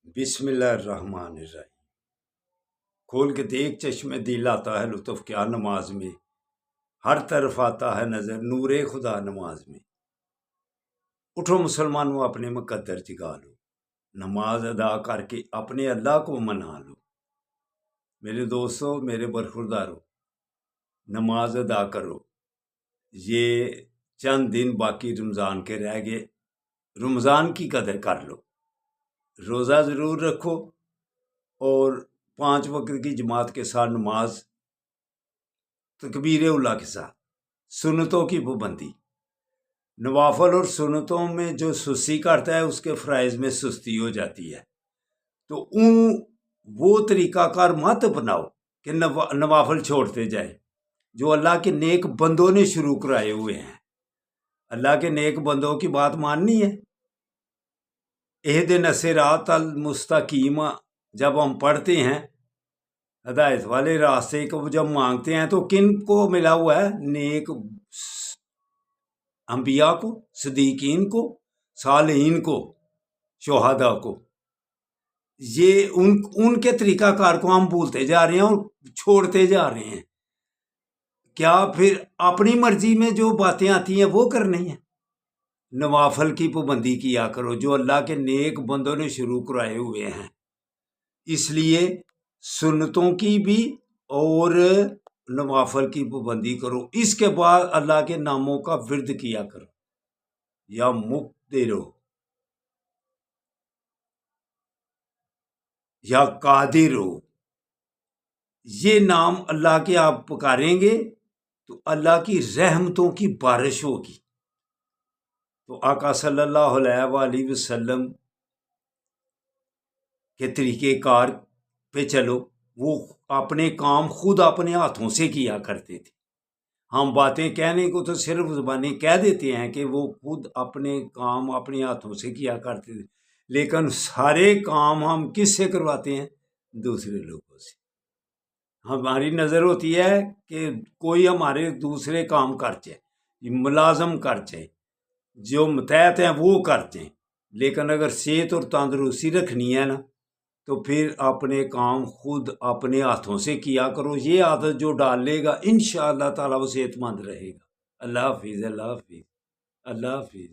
بسم اللہ الرحمن الرحیم۔ کھول کے دیکھ چشمے دل آتا ہے لطف کیا نماز میں، ہر طرف آتا ہے نظر نور خدا نماز میں۔ اٹھو مسلمانوں اپنے مقدر جگا لو، نماز ادا کر کے اپنے اللہ کو منا لو۔ میرے دوستو، میرے برخوردارو، نماز ادا کرو۔ یہ چند دن باقی رمضان کے رہ گئے، رمضان کی قدر کر لو، روزہ ضرور رکھو اور 5 وقت کی جماعت کے ساتھ نماز تکبیر اولیٰ کے ساتھ، سنتوں کی پابندی۔ نوافل اور سنتوں میں جو سستی کرتا ہے اس کے فرائض میں سستی ہو جاتی ہے، تو وہ طریقہ کار مت اپناؤ کہ نوافل چھوڑتے جائیں جو اللہ کے نیک بندوں نے شروع کرائے ہوئے ہیں۔ اللہ کے نیک بندوں کی بات ماننی ہے۔ اہدنا الصراط المستقیم جب ہم پڑھتے ہیں، ہدایت والے راستے کو جب مانگتے ہیں، تو کن کو ملا ہوا ہے؟ نیک انبیاء کو، صدیقین کو، صالحین کو، شہداء کو۔ یہ ان کے طریقہ کار کو ہم بھولتے جا رہے ہیں اور چھوڑتے جا رہے ہیں۔ کیا پھر اپنی مرضی میں جو باتیں آتی ہیں وہ کرنی ہیں؟ نوافل کی پابندی کیا کرو جو اللہ کے نیک بندوں نے شروع کرائے ہوئے ہیں۔ اس لیے سنتوں کی بھی اور نوافل کی پابندی کرو۔ اس کے بعد اللہ کے ناموں کا ورد کیا کرو، یا مقتدر، یا قادر، یہ نام اللہ کے آپ پکاریں گے تو اللہ کی رحمتوں کی بارش ہوگی۔ تو آقا صلی اللہ علیہ وآلہ وسلم کے طریقہ کار پہ چلو، وہ اپنے کام خود اپنے ہاتھوں سے کیا کرتے تھے۔ ہم باتیں کہنے کو تو صرف زبانیں کہہ دیتے ہیں کہ وہ خود اپنے کام اپنے ہاتھوں سے کیا کرتے تھے، لیکن سارے کام ہم کس سے کرواتے ہیں؟ دوسرے لوگوں سے۔ ہماری نظر ہوتی ہے کہ کوئی ہمارے دوسرے کام کر جائے، ملازم کر جائے، جو متحد ہیں وہ کرتے ہیں، لیکن اگر صحت اور تندرستی رکھنی ہے نا، تو پھر اپنے کام خود اپنے ہاتھوں سے کیا کرو۔ یہ عادت جو ڈال لے گا انشاءاللہ تعالیٰ وہ صحت مند رہے گا۔ اللہ حافظ، اللہ حافظ، اللہ حافظ۔